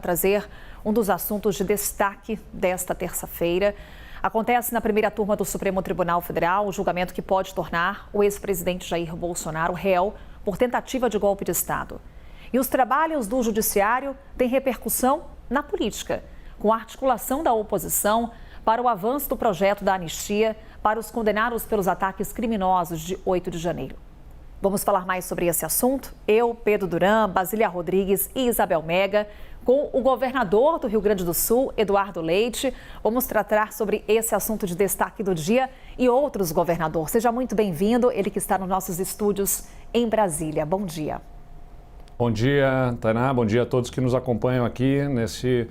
Trazer um dos assuntos de destaque desta terça-feira. Acontece na primeira turma do Supremo Tribunal Federal o julgamento que pode tornar o ex-presidente Jair Bolsonaro réu por tentativa de golpe de Estado. E os trabalhos do Judiciário têm repercussão na política, com a articulação da oposição para o avanço do projeto da anistia para os condenados pelos ataques criminosos de 8 de janeiro. Vamos falar mais sobre esse assunto? Eu, Pedro Duran, Basília Rodrigues e Isabel Mega, com o governador do Rio Grande do Sul, Eduardo Leite. Vamos tratar sobre esse assunto de destaque do dia e outros, governador. Seja muito bem-vindo, ele que está nos nossos estúdios em Brasília. Bom dia. Bom dia, Tainá. Bom dia a todos que nos acompanham aqui nesse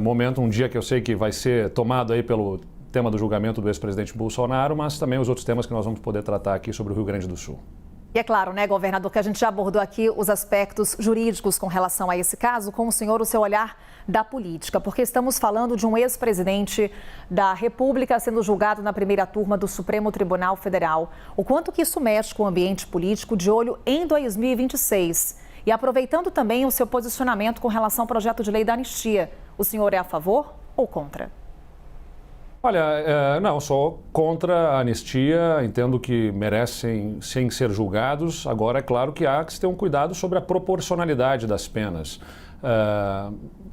momento, um dia que eu sei que vai ser tomado aí pelo tema do julgamento do ex-presidente Bolsonaro, mas também os outros temas que nós vamos poder tratar aqui sobre o Rio Grande do Sul. E é claro, né, governador, que a gente já abordou aqui os aspectos jurídicos com relação a esse caso, com o senhor, o seu olhar da política, porque estamos falando de um ex-presidente da República sendo julgado na primeira turma do Supremo Tribunal Federal. O quanto que isso mexe com o ambiente político de olho em 2026? E aproveitando também o seu posicionamento com relação ao projeto de lei da anistia, o senhor é a favor ou contra? Olha, não, sou contra a anistia, entendo que merecem sim ser julgados. Agora, é claro que há que se ter um cuidado sobre a proporcionalidade das penas.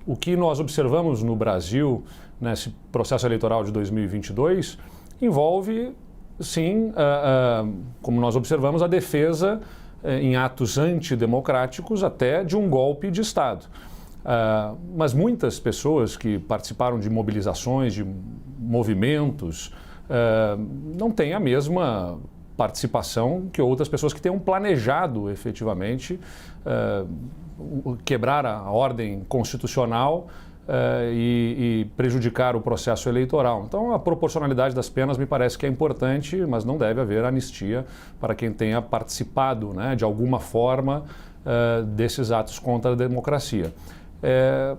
O que nós observamos no Brasil, nesse processo eleitoral de 2022, envolve, sim, como nós observamos, a defesa em atos antidemocráticos até de um golpe de Estado. Mas muitas pessoas que participaram de mobilizações, de movimentos, não têm a mesma participação que outras pessoas que tenham planejado efetivamente quebrar a ordem constitucional e prejudicar o processo eleitoral. Então, a proporcionalidade das penas me parece que é importante, mas não deve haver anistia para quem tenha participado, né, de alguma forma desses atos contra a democracia.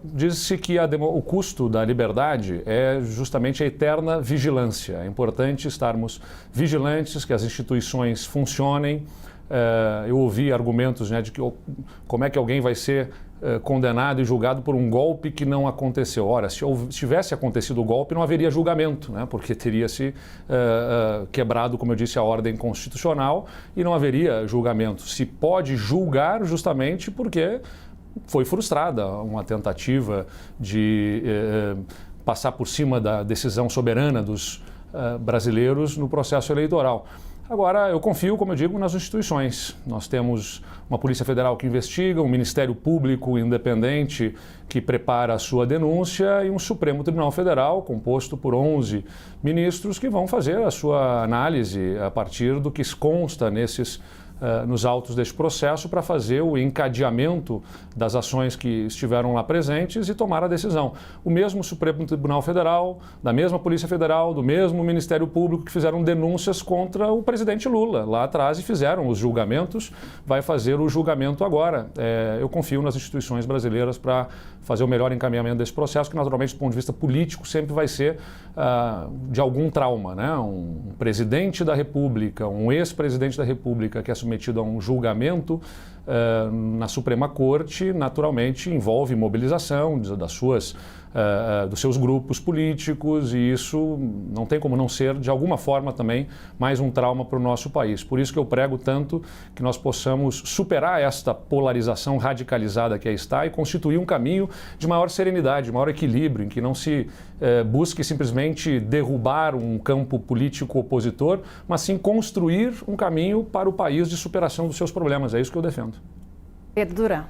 Diz-se que o custo da liberdade é justamente a eterna vigilância. É importante estarmos vigilantes, que as instituições funcionem. Eu ouvi argumentos, né, de que como é que alguém vai ser condenado e julgado por um golpe que não aconteceu. Ora, se tivesse acontecido o golpe, não haveria julgamento, né, porque teria se quebrado, como eu disse, a ordem constitucional e não haveria julgamento. Se pode julgar justamente porque foi frustrada uma tentativa de passar por cima da decisão soberana dos brasileiros no processo eleitoral. Agora, eu confio, como eu digo, nas instituições. Nós temos uma Polícia Federal que investiga, um Ministério Público independente que prepara a sua denúncia e um Supremo Tribunal Federal composto por 11 ministros que vão fazer a sua análise a partir do que consta nos autos deste processo para fazer o encadeamento das ações que estiveram lá presentes e tomar a decisão. O mesmo Supremo Tribunal Federal, da mesma Polícia Federal, do mesmo Ministério Público que fizeram denúncias contra o presidente Lula lá atrás e fizeram os julgamentos, vai fazer o julgamento agora. Eu confio nas instituições brasileiras para fazer o melhor encaminhamento desse processo, que naturalmente do ponto de vista político sempre vai ser de algum trauma, né? Um presidente da República, um ex-presidente da República que é submetido a um julgamento na Suprema Corte, naturalmente envolve mobilização dos seus grupos políticos e isso não tem como não ser, de alguma forma também, mais um trauma para o nosso país. Por isso que eu prego tanto que nós possamos superar esta polarização radicalizada que aí está e constituir um caminho de maior serenidade, de maior equilíbrio, em que não se busque simplesmente derrubar um campo político opositor, mas sim construir um caminho para o país de superação dos seus problemas. É isso que eu defendo. Pedro Duran.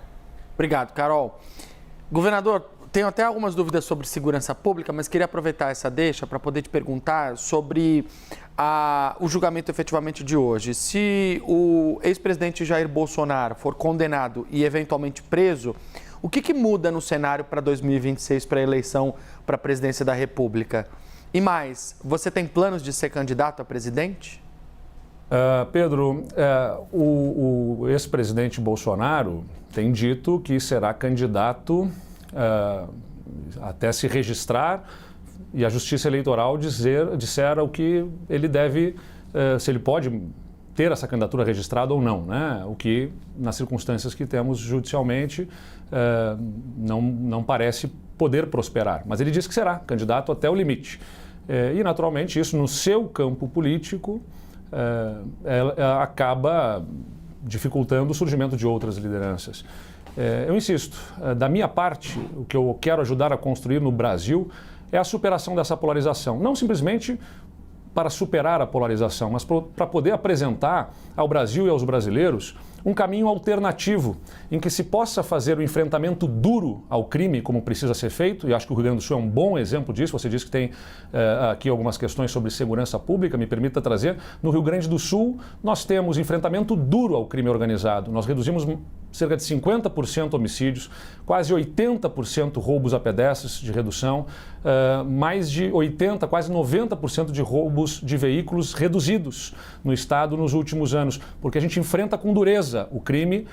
Obrigado, Carol. Governador, tenho até algumas dúvidas sobre segurança pública, mas queria aproveitar essa deixa para poder te perguntar sobre o julgamento efetivamente de hoje. Se o ex-presidente Jair Bolsonaro for condenado e eventualmente preso, o que muda no cenário para 2026, para a eleição para a presidência da República? E mais, você tem planos de ser candidato a presidente? Pedro, o ex-presidente Bolsonaro tem dito que será candidato até se registrar e a Justiça Eleitoral disser o que ele deve, se ele pode ter essa candidatura registrada ou não, né? O que, nas circunstâncias que temos judicialmente, não parece poder prosperar. Mas ele diz que será candidato até o limite. E, naturalmente, isso no seu campo político acaba dificultando o surgimento de outras lideranças. Eu insisto, da minha parte, o que eu quero ajudar a construir no Brasil é a superação dessa polarização. Não simplesmente para superar a polarização, mas para poder apresentar ao Brasil e aos brasileiros um caminho alternativo em que se possa fazer o enfrentamento duro ao crime, como precisa ser feito, e acho que o Rio Grande do Sul é um bom exemplo disso. Você disse que tem aqui algumas questões sobre segurança pública, me permita trazer. No Rio Grande do Sul, nós temos enfrentamento duro ao crime organizado. Nós reduzimos cerca de 50% homicídios, quase 80% roubos a pedestres de redução, mais de 80%, quase 90% de roubos de veículos reduzidos no estado nos últimos anos, porque a gente enfrenta com dureza o crime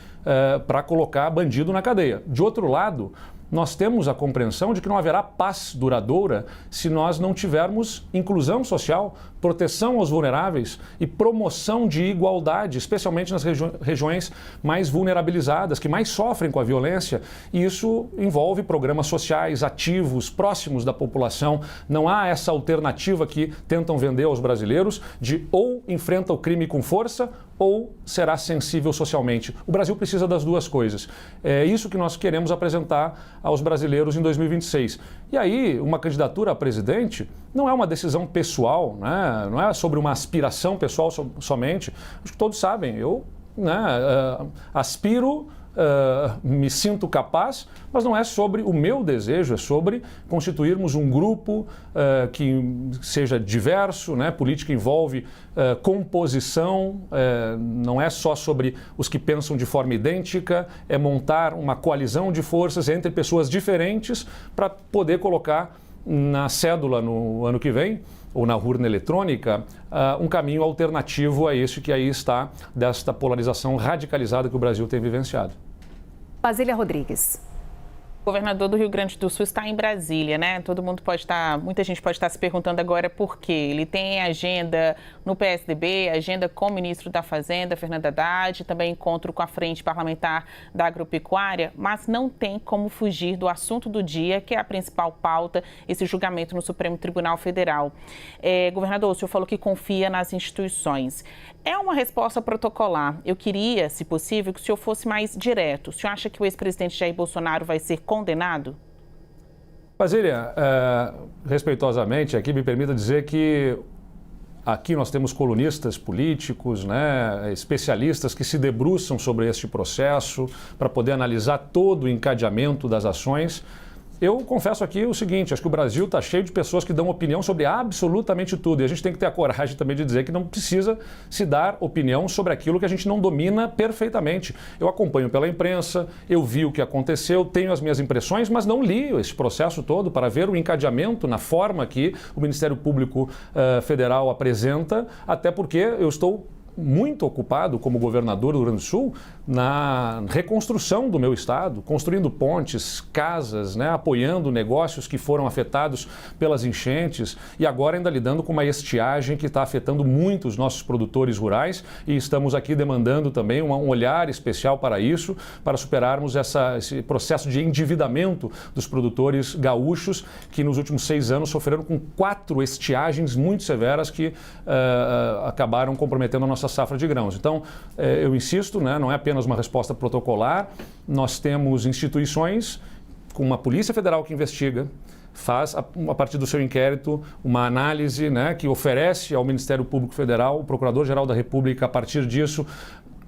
para colocar bandido na cadeia. De outro lado, nós temos a compreensão de que não haverá paz duradoura se nós não tivermos inclusão social, proteção aos vulneráveis e promoção de igualdade, especialmente nas regiões mais vulnerabilizadas, que mais sofrem com a violência. E isso envolve programas sociais ativos, próximos da população. Não há essa alternativa que tentam vender aos brasileiros de ou enfrenta o crime com força ou será sensível socialmente. O Brasil precisa das duas coisas. É isso que nós queremos apresentar aos brasileiros em 2026. E aí, uma candidatura a presidente não é uma decisão pessoal, né? Não é sobre uma aspiração pessoal somente. Acho que todos sabem, eu aspiro, me sinto capaz, mas não é sobre o meu desejo, é sobre constituirmos um grupo que seja diverso, né? Política envolve composição, não é só sobre os que pensam de forma idêntica, é montar uma coalizão de forças entre pessoas diferentes para poder colocar na cédula no ano que vem, ou na urna eletrônica, um caminho alternativo a este que aí está, desta polarização radicalizada que o Brasil tem vivenciado. Basília Rodrigues. O governador do Rio Grande do Sul está em Brasília, né? Muita gente pode estar se perguntando agora por quê. Ele tem agenda no PSDB, agenda com o ministro da Fazenda, Fernando Haddad, também encontro com a Frente Parlamentar da Agropecuária, mas não tem como fugir do assunto do dia, que é a principal pauta, esse julgamento no Supremo Tribunal Federal. Governador, o senhor falou que confia nas instituições. É uma resposta protocolar. Eu queria, se possível, que o senhor fosse mais direto. O senhor acha que o ex-presidente Jair Bolsonaro vai ser condenado? Basília, respeitosamente, aqui me permita dizer que aqui nós temos colunistas políticos, né, especialistas que se debruçam sobre este processo para poder analisar todo o encadeamento das ações. Eu confesso aqui o seguinte, acho que o Brasil está cheio de pessoas que dão opinião sobre absolutamente tudo e a gente tem que ter a coragem também de dizer que não precisa se dar opinião sobre aquilo que a gente não domina perfeitamente. Eu acompanho pela imprensa, eu vi o que aconteceu, tenho as minhas impressões, mas não li esse processo todo para ver o encadeamento na forma que o Ministério Público Federal apresenta, até porque eu estou muito ocupado como governador do Rio Grande do Sul na reconstrução do meu estado, construindo pontes, casas, né, apoiando negócios que foram afetados pelas enchentes e agora ainda lidando com uma estiagem que está afetando muito os nossos produtores rurais e estamos aqui demandando também um olhar especial para isso, para superarmos esse processo de endividamento dos produtores gaúchos que nos últimos 6 anos sofreram com 4 estiagens muito severas que acabaram comprometendo a nossa safra de grãos. Então, eu insisto, né, não é apenas uma resposta protocolar, nós temos instituições com uma Polícia Federal que investiga, faz, a partir do seu inquérito, uma análise, né, que oferece ao Ministério Público Federal, o Procurador-Geral da República, a partir disso,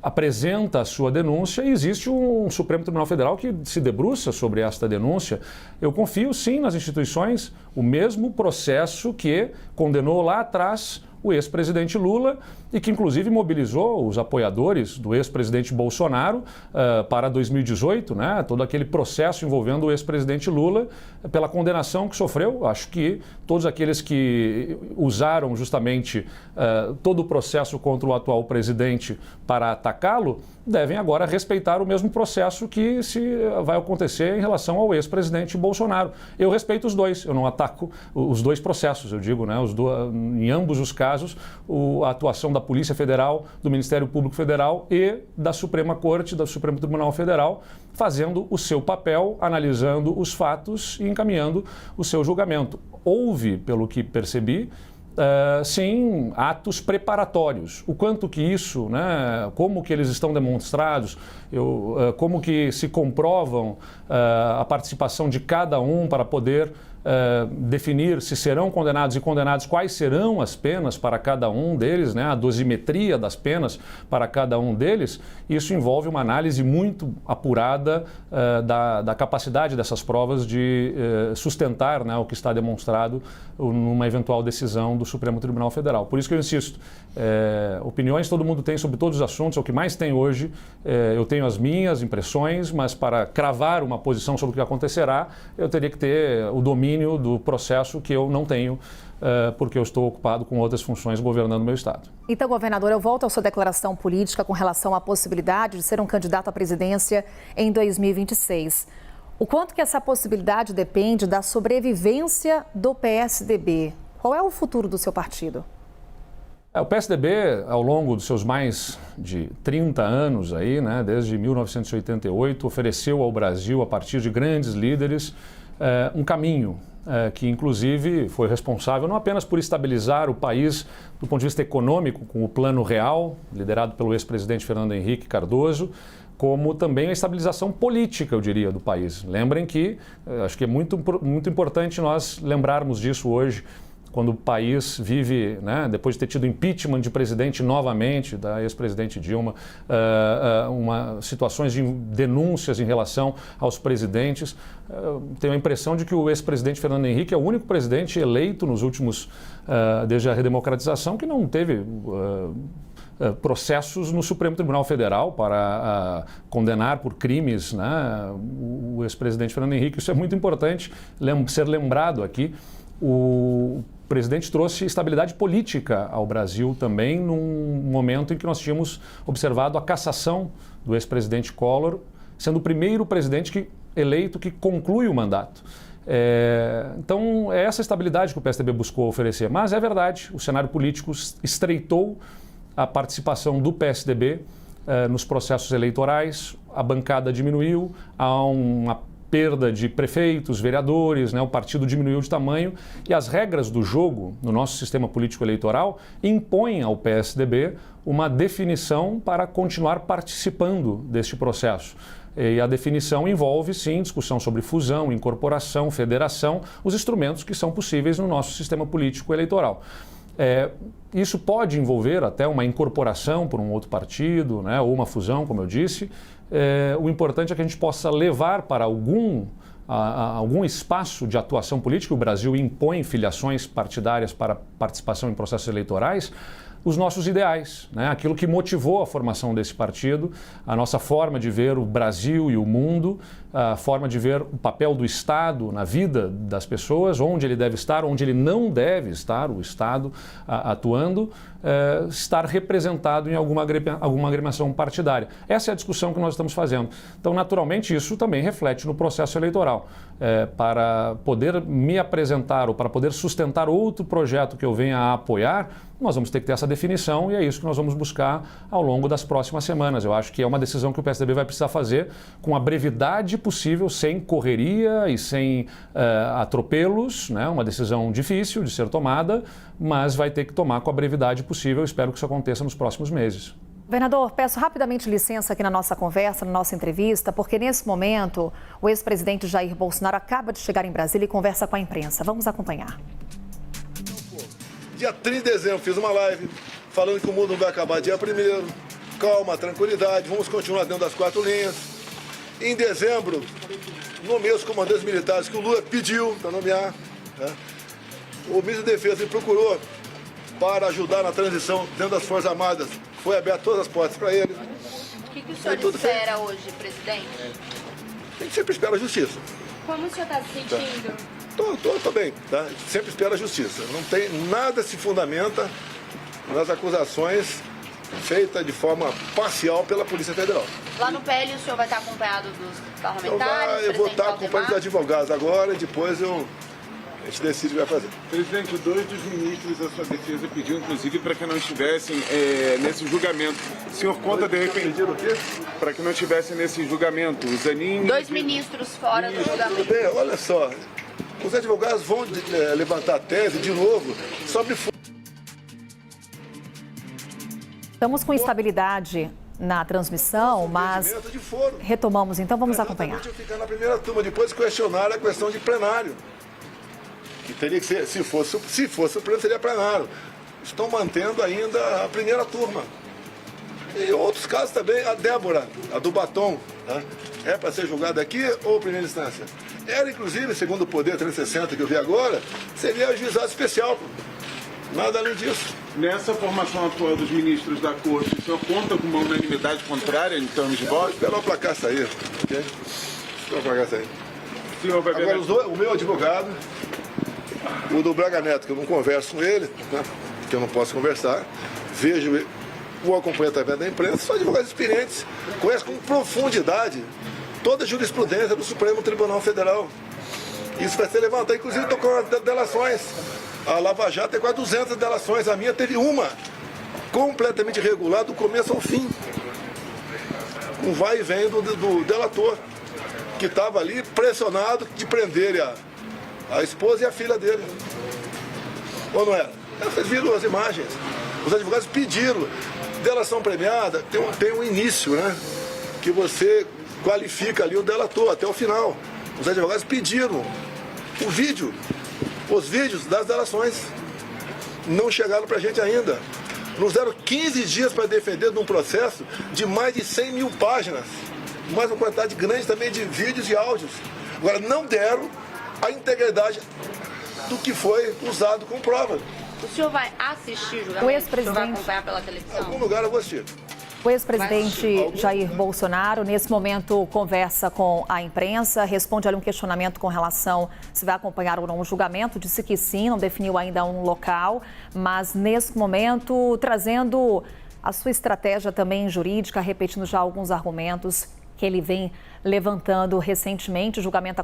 apresenta a sua denúncia e existe um Supremo Tribunal Federal que se debruça sobre esta denúncia. Eu confio, sim, nas instituições, o mesmo processo que condenou lá atrás o ex-presidente Lula e que inclusive mobilizou os apoiadores do ex-presidente Bolsonaro para 2018, né? Todo aquele processo envolvendo o ex-presidente Lula pela condenação que sofreu. Acho que todos aqueles que usaram justamente todo o processo contra o atual presidente para atacá-lo devem agora respeitar o mesmo processo que vai acontecer em relação ao ex-presidente Bolsonaro. Eu respeito os dois, eu não ataco os dois processos, eu digo, né, em ambos os casos, a atuação da Polícia Federal, do Ministério Público Federal e da Suprema Corte, do Supremo Tribunal Federal, fazendo o seu papel, analisando os fatos e encaminhando o seu julgamento. Houve, pelo que percebi, sim, atos preparatórios. O quanto que isso, né, como que eles estão demonstrados, como que se comprovam a participação de cada um para poder definir se serão condenados e condenados, quais serão as penas para cada um deles, né, a dosimetria das penas para cada um deles, isso envolve uma análise muito apurada da capacidade dessas provas de sustentar, né, o que está demonstrado numa eventual decisão do Supremo Tribunal Federal. Por isso que eu insisto, opiniões todo mundo tem sobre todos os assuntos, é o que mais tem hoje, eu tenho as minhas impressões, mas para cravar uma posição sobre o que acontecerá, eu teria que ter o domínio do processo que eu não tenho, porque eu estou ocupado com outras funções governando o meu Estado. Então, governador, eu volto à sua declaração política com relação à possibilidade de ser um candidato à presidência em 2026. O quanto que essa possibilidade depende da sobrevivência do PSDB? Qual é o futuro do seu partido? O PSDB, ao longo dos seus mais de 30 anos, aí, né, desde 1988, ofereceu ao Brasil, a partir de grandes líderes, um caminho que, inclusive, foi responsável não apenas por estabilizar o país do ponto de vista econômico, com o Plano Real, liderado pelo ex-presidente Fernando Henrique Cardoso, como também a estabilização política, eu diria, do país. Lembrem que, acho que é muito importante nós lembrarmos disso hoje, quando o país vive, né, depois de ter tido impeachment de presidente novamente, da ex-presidente Dilma, situações de denúncias em relação aos presidentes. Tenho a impressão de que o ex-presidente Fernando Henrique é o único presidente eleito nos últimos, desde a redemocratização, que não teve processos no Supremo Tribunal Federal para condenar por crimes, né, o ex-presidente Fernando Henrique. Isso é muito importante ser lembrado aqui. O presidente trouxe estabilidade política ao Brasil também num momento em que nós tínhamos observado a cassação do ex-presidente Collor, sendo o primeiro presidente eleito que conclui o mandato. Então, é essa estabilidade que o PSDB buscou oferecer. Mas é verdade, o cenário político estreitou a participação do PSDB nos processos eleitorais, a bancada diminuiu, há uma perda de prefeitos, vereadores, né? O partido diminuiu de tamanho e as regras do jogo no nosso sistema político eleitoral impõem ao PSDB uma definição para continuar participando deste processo. E a definição envolve, sim, discussão sobre fusão, incorporação, federação, os instrumentos que são possíveis no nosso sistema político eleitoral. Isso pode envolver até uma incorporação por um outro partido, né, ou uma fusão, como eu disse. O importante é que a gente possa levar para algum espaço de atuação política. O Brasil impõe filiações partidárias para participação em processos eleitorais, os nossos ideais, né? Aquilo que motivou a formação desse partido, a nossa forma de ver o Brasil e o mundo, a forma de ver o papel do Estado na vida das pessoas, onde ele deve estar, onde ele não deve estar, o Estado atuando, estar representado em alguma agremiação partidária. Essa é a discussão que nós estamos fazendo. Então, naturalmente, isso também reflete no processo eleitoral. Para poder me apresentar ou para poder sustentar outro projeto que eu venha a apoiar, nós vamos ter que ter essa definição e é isso que nós vamos buscar ao longo das próximas semanas. Eu acho que é uma decisão que o PSDB vai precisar fazer com a brevidade possível, sem correria e sem atropelos, né? Uma decisão difícil de ser tomada, mas vai ter que tomar com a brevidade possível. Eu espero que isso aconteça nos próximos meses. Governador, peço rapidamente licença aqui na nossa conversa, na nossa entrevista, porque nesse momento o ex-presidente Jair Bolsonaro acaba de chegar em Brasília e conversa com a imprensa. Vamos acompanhar. Dia 30 de dezembro fiz uma live falando que o mundo não vai acabar dia 1º. Calma, tranquilidade, vamos continuar dentro das 4 linhas. Em dezembro, nomeei os comandantes militares que o Lula pediu para nomear, né? O ministro da Defesa me procurou para ajudar na transição dentro das Forças Armadas. Foi aberto todas as portas para ele. O que o senhor espera hoje, presidente? A gente sempre espera a justiça. Como o senhor está se sentindo? Tô bem, tá? Sempre espera a justiça. Não tem nada se fundamenta nas acusações feita de forma parcial pela Polícia Federal. Lá no PL o senhor vai estar acompanhado dos parlamentares? Eu vou estar acompanhando os advogados agora e depois a gente decide o que vai fazer. Presidente, 2 dos ministros da sua defesa pediu, inclusive, para que não estivessem nesse julgamento. O senhor conta, de repente, Pediram o quê? para que não estivessem nesse julgamento? O Zanin... 2 ministros fora do julgamento. Tudo bem, olha só. Os advogados vão levantar a tese de novo sobre... Estamos com instabilidade na transmissão, mas retomamos, então vamos acompanhar. Eu ficar na primeira turma, depois questionar a questão de plenário. Que teria que ser, se fosse o pleno, seria plenário. Estão mantendo ainda a primeira turma. E outros casos também, a Débora, a do batom, né? É para ser julgada aqui ou primeira instância? Era, inclusive, segundo o Poder 360 que eu vi agora, seria ajuizado especial. Nada além disso. Nessa formação atual dos ministros da Corte, o senhor conta com uma unanimidade contrária em termos de voto? Esperar o placar sair, ok? Esperar o placar sair. O senhor vai ver... Agora, o meu advogado, o do Braga Neto, que eu não converso com ele, né? Que eu não posso conversar, vejo o acompanhamento da imprensa, são advogados experientes, conhecem com profundidade toda a jurisprudência do Supremo Tribunal Federal. Isso vai ser levantado, inclusive estou com delações. A Lava Jato tem quase 200 delações, a minha teve uma, completamente irregular, do começo ao fim. Um vai e vem do delator, que estava ali pressionado de prender a esposa e a filha dele. Ou não era? Vocês viram as imagens. Os advogados pediram. Delação premiada tem um início, né? Que você qualifica ali o delator até o final. Os advogados pediram o vídeo, os vídeos das delações. Não chegaram pra gente ainda. Nos deram 15 dias para defender num processo de mais de 100 mil páginas. Mais uma quantidade grande também de vídeos e áudios. Agora, não deram a integridade do que foi usado como prova. O senhor vai assistir o julgamento? O ex-presidente... O senhor vai acompanhar pela televisão? Em algum lugar eu vou assistir. O ex-presidente Jair Bolsonaro, nesse momento, conversa com a imprensa, responde ali um questionamento com relação se vai acompanhar ou não o julgamento. Disse que sim, não definiu ainda um local, mas nesse momento trazendo a sua estratégia também jurídica, repetindo já alguns argumentos que ele vem levantando recentemente. O julgamento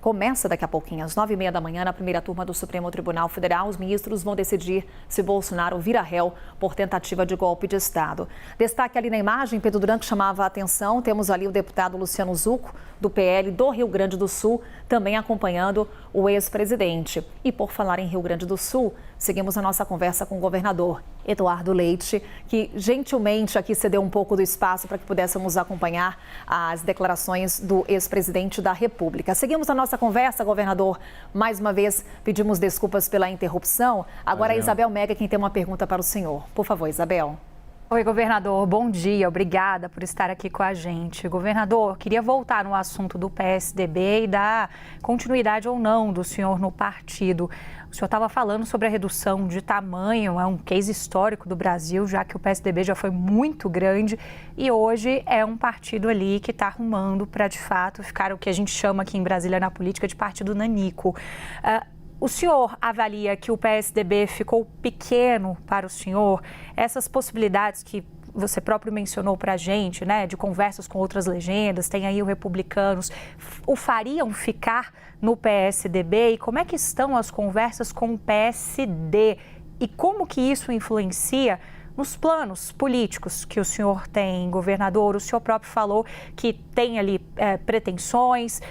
começa daqui a pouquinho, às 9h30 da manhã, na primeira turma do Supremo Tribunal Federal. Os ministros vão decidir se Bolsonaro vira réu por tentativa de golpe de Estado. Destaque ali na imagem, Pedro Duran, que chamava a atenção. Temos ali o deputado Luciano Zucco, do PL do Rio Grande do Sul, também acompanhando o ex-presidente. E por falar em Rio Grande do Sul, seguimos a nossa conversa com o governador Eduardo Leite, que gentilmente aqui cedeu um pouco do espaço para que pudéssemos acompanhar as declarações do ex-presidente da República. Seguimos a nossa conversa, governador. Mais uma vez, pedimos desculpas pela interrupção. Agora, a Isabel Mega quem tem uma pergunta para o senhor. Por favor, Isabel. Oi, governador. Bom dia. Obrigada por estar aqui com a gente. Governador, queria voltar no assunto do PSDB e da continuidade ou não do senhor no partido. O senhor estava falando sobre a redução de tamanho, é um case histórico do Brasil, já que o PSDB já foi muito grande e hoje é um partido ali que está arrumando para, de fato, ficar o que a gente chama aqui em Brasília na política de partido nanico. O senhor avalia que o PSDB ficou pequeno para o senhor? Essas possibilidades que você próprio mencionou para a gente, né, de conversas com outras legendas, tem aí o Republicanos, o fariam ficar no PSDB? E como é que estão as conversas com o PSD? E como que isso influencia nos planos políticos que o senhor tem, governador? O senhor próprio falou que tem ali pretensões,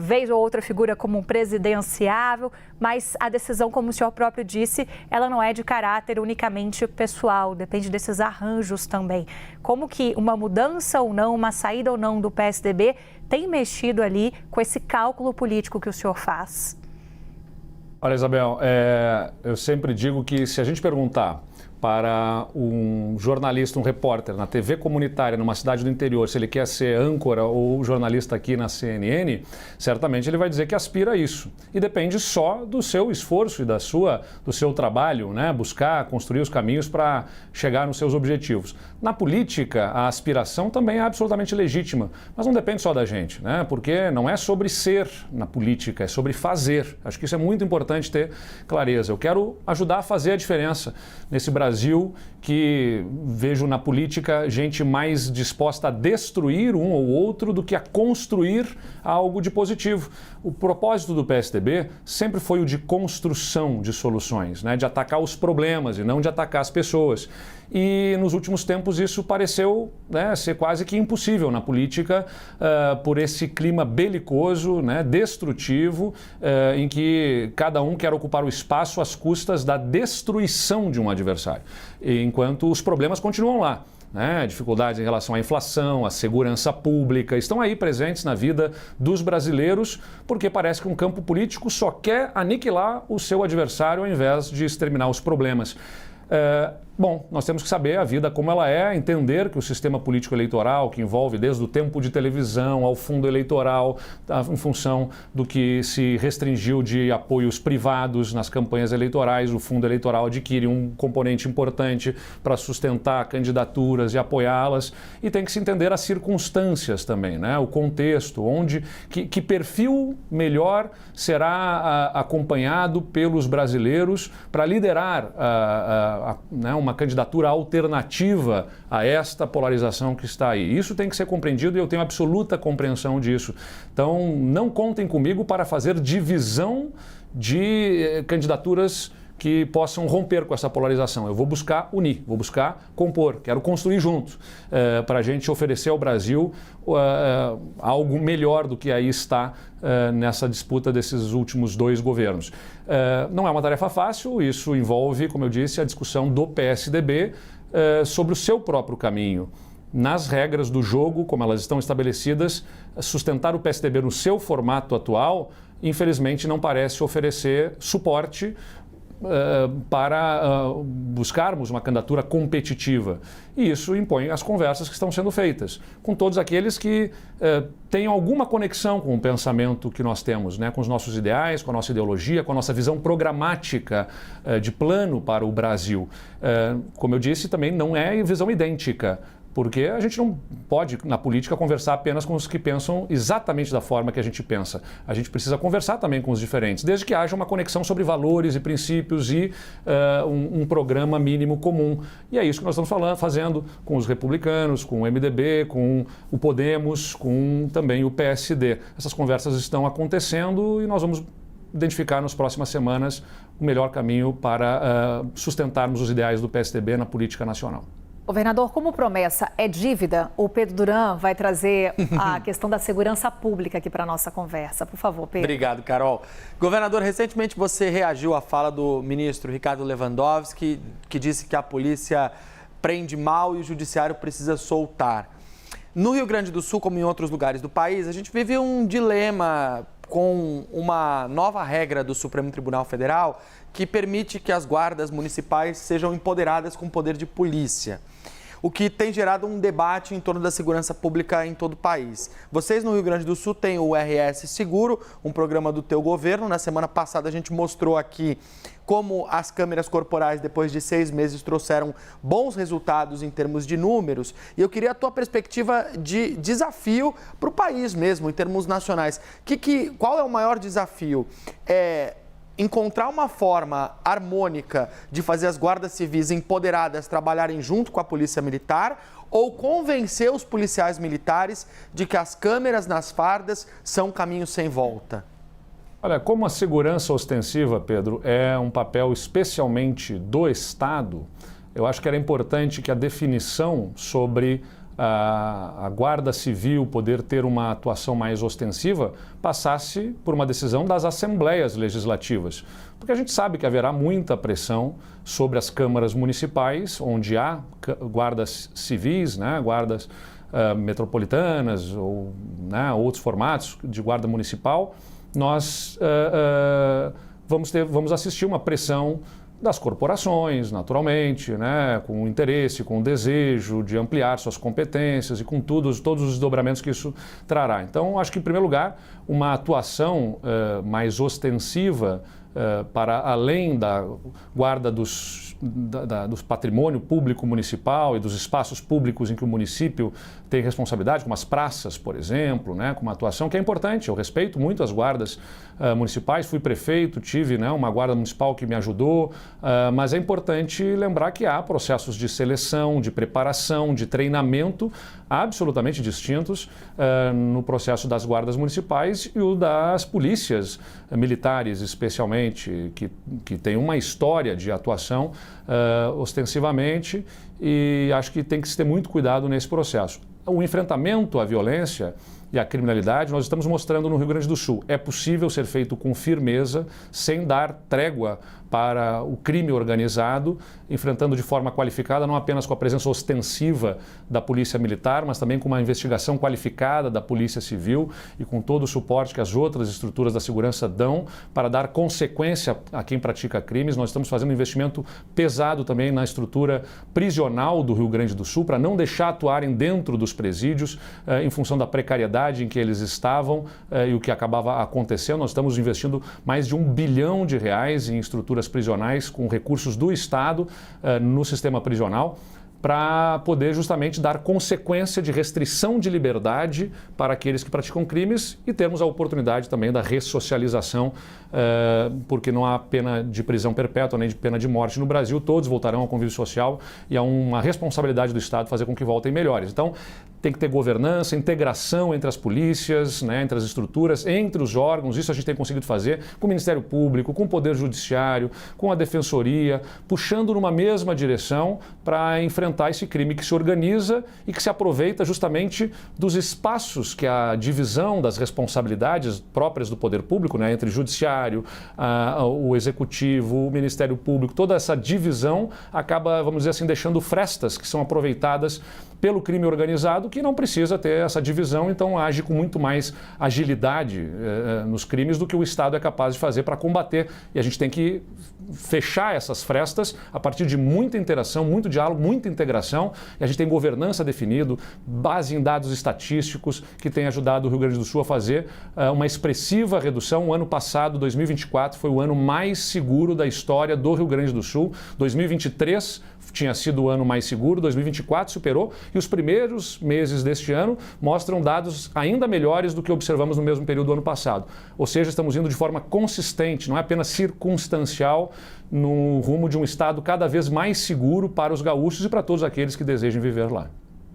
vez ou outra figura como um presidenciável, mas a decisão, como o senhor próprio disse, ela não é de caráter unicamente pessoal, depende desses arranjos também. Como que uma mudança ou não, uma saída ou não do PSDB tem mexido ali com esse cálculo político que o senhor faz? Olha, Isabel, eu sempre digo que se a gente perguntar para um jornalista, um repórter na TV comunitária numa cidade do interior, se ele quer ser âncora ou jornalista aqui na CNN, certamente ele vai dizer que aspira a isso. E depende só do seu esforço e do seu trabalho, né? Buscar, construir os caminhos para chegar nos seus objetivos. Na política, a aspiração também é absolutamente legítima, mas não depende só da gente, né? Porque não é sobre ser na política, é sobre fazer. Acho que isso é muito importante ter clareza. Eu quero ajudar a fazer a diferença nesse Brasil Brasil que vejo na política gente mais disposta a destruir um ou outro do que a construir algo de positivo. O propósito do PSDB sempre foi o de construção de soluções, né? De atacar os problemas e não de atacar as pessoas. E nos últimos tempos isso pareceu, né, ser quase que impossível na política por esse clima belicoso, né, destrutivo, em que cada um quer ocupar o espaço às custas da destruição de um adversário, enquanto os problemas continuam lá. Né, dificuldades em relação à inflação, à segurança pública, estão aí presentes na vida dos brasileiros, porque parece que um campo político só quer aniquilar o seu adversário ao invés de exterminar os problemas. Bom, nós temos que saber a vida como ela é, entender que o sistema político eleitoral, que envolve desde o tempo de televisão ao fundo eleitoral, em função do que se restringiu de apoios privados nas campanhas eleitorais, o fundo eleitoral adquire um componente importante para sustentar candidaturas e apoiá-las, e tem que se entender as circunstâncias também, né? O contexto, que perfil melhor será acompanhado pelos brasileiros para liderar uma candidatura alternativa a esta polarização que está aí. Isso tem que ser compreendido e eu tenho absoluta compreensão disso. Então, não contem comigo para fazer divisão de candidaturas que possam romper com essa polarização. Eu vou buscar unir, vou buscar compor, quero construir junto, para a gente oferecer ao Brasil algo melhor do que aí está nessa disputa desses últimos 2 governos. Não é uma tarefa fácil, isso envolve, como eu disse, a discussão do PSDB sobre o seu próprio caminho. Nas regras do jogo, como elas estão estabelecidas, sustentar o PSDB no seu formato atual, infelizmente não parece oferecer suporte para buscarmos uma candidatura competitiva. E isso impõe as conversas que estão sendo feitas com todos aqueles que tenham alguma conexão com o pensamento que nós temos, né? Com os nossos ideais, com a nossa ideologia, com a nossa visão programática de plano para o Brasil. Como eu disse, também não é visão idêntica, porque a gente não pode, na política, conversar apenas com os que pensam exatamente da forma que a gente pensa. A gente precisa conversar também com os diferentes, desde que haja uma conexão sobre valores e princípios e um programa mínimo comum. E é isso que nós estamos fazendo com os republicanos, com o MDB, com o Podemos, com também o PSD. Essas conversas estão acontecendo e nós vamos identificar nas próximas semanas o melhor caminho para sustentarmos os ideais do PSDB na política nacional. Governador, como promessa é dívida, o Pedro Duran vai trazer a questão da segurança pública aqui para a nossa conversa. Por favor, Pedro. Obrigado, Carol. Governador, recentemente você reagiu à fala do ministro Ricardo Lewandowski, que disse que a polícia prende mal e o judiciário precisa soltar. No Rio Grande do Sul, como em outros lugares do país, a gente vive um dilema com uma nova regra do Supremo Tribunal Federal que permite que as guardas municipais sejam empoderadas com poder de polícia, o que tem gerado um debate em torno da segurança pública em todo o país. Vocês no Rio Grande do Sul têm o RS Seguro, um programa do teu governo. Na semana passada a gente mostrou aqui como as câmeras corporais, depois de 6 meses, trouxeram bons resultados em termos de números. E eu queria a tua perspectiva de desafio para o país mesmo, em termos nacionais. Qual é o maior desafio? Encontrar uma forma harmônica de fazer as guardas civis empoderadas trabalharem junto com a polícia militar ou convencer os policiais militares de que as câmeras nas fardas são um caminho sem volta? Olha, como a segurança ostensiva, Pedro, é um papel especialmente do Estado, eu acho que era importante que a definição sobre a Guarda Civil poder ter uma atuação mais ostensiva passasse por uma decisão das assembleias legislativas. Porque a gente sabe que haverá muita pressão sobre as câmaras municipais, onde há guardas civis, né, guardas metropolitanas ou outros formatos de guarda municipal. Nós vamos assistir uma pressão das corporações, naturalmente, né, com o interesse, com o desejo de ampliar suas competências e com todos os desdobramentos que isso trará. Então, acho que, em primeiro lugar, uma atuação mais ostensiva para além da guarda dos do patrimônio público municipal e dos espaços públicos em que o município tem responsabilidade, como as praças, por exemplo, né, com uma atuação que é importante. Eu respeito muito as guardas municipais, fui prefeito, tive, né, uma guarda municipal que me ajudou, mas é importante lembrar que há processos de seleção, de preparação, de treinamento absolutamente distintos no processo das guardas municipais e o das polícias militares, especialmente, que tem uma história de atuação ostensivamente, e acho que tem que se ter muito cuidado nesse processo. O enfrentamento à violência e à criminalidade, nós estamos mostrando no Rio Grande do Sul. É possível ser feito com firmeza, sem dar trégua para o crime organizado, enfrentando de forma qualificada, não apenas com a presença ostensiva da Polícia Militar, mas também com uma investigação qualificada da Polícia Civil e com todo o suporte que as outras estruturas da segurança dão para dar consequência a quem pratica crimes. Nós estamos fazendo um investimento pesado também na estrutura prisional do Rio Grande do Sul, para não deixar atuarem dentro dos presídios, em função da precariedade em que eles estavam e o que acabava acontecendo. Nós estamos investindo mais de R$1 bilhão em estruturas prisionais com recursos do Estado no sistema prisional, para poder justamente dar consequência de restrição de liberdade para aqueles que praticam crimes e termos a oportunidade também da ressocialização, porque não há pena de prisão perpétua nem de pena de morte no Brasil, todos voltarão ao convívio social e há uma responsabilidade do Estado fazer com que voltem melhores. Então, tem que ter governança, integração entre as polícias, né, entre as estruturas, entre os órgãos. Isso a gente tem conseguido fazer com o Ministério Público, com o Poder Judiciário, com a Defensoria, puxando numa mesma direção para enfrentar esse crime que se organiza e que se aproveita justamente dos espaços que a divisão das responsabilidades próprias do Poder Público, né, entre Judiciário, o Executivo, o Ministério Público, toda essa divisão acaba, vamos dizer assim, deixando frestas que são aproveitadas pelo crime organizado, que não precisa ter essa divisão, então age com muito mais agilidade nos crimes do que o Estado é capaz de fazer para combater. E a gente tem que fechar essas frestas a partir de muita interação, muito diálogo, muita integração. E a gente tem governança definido, base em dados estatísticos, que tem ajudado o Rio Grande do Sul a fazer uma expressiva redução. O ano passado, 2024, foi o ano mais seguro da história do Rio Grande do Sul. 2023 tinha sido o ano mais seguro, 2024 superou, e os primeiros meses deste ano mostram dados ainda melhores do que observamos no mesmo período do ano passado. Ou seja, estamos indo de forma consistente, não é apenas circunstancial, no rumo de um estado cada vez mais seguro para os gaúchos e para todos aqueles que desejem viver lá.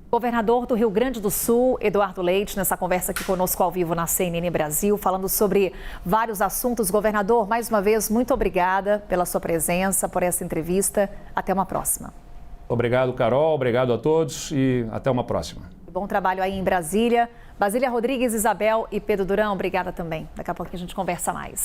Governador do Rio Grande do Sul, Eduardo Leite, nessa conversa aqui conosco ao vivo na CNN Brasil, falando sobre vários assuntos. Governador, mais uma vez, muito obrigada pela sua presença, por essa entrevista. Até uma próxima. Obrigado, Carol. Obrigado a todos e até uma próxima. Bom trabalho aí em Brasília. Basília Rodrigues, Isabel e Pedro Durão, obrigada também. Daqui a pouco a gente conversa mais.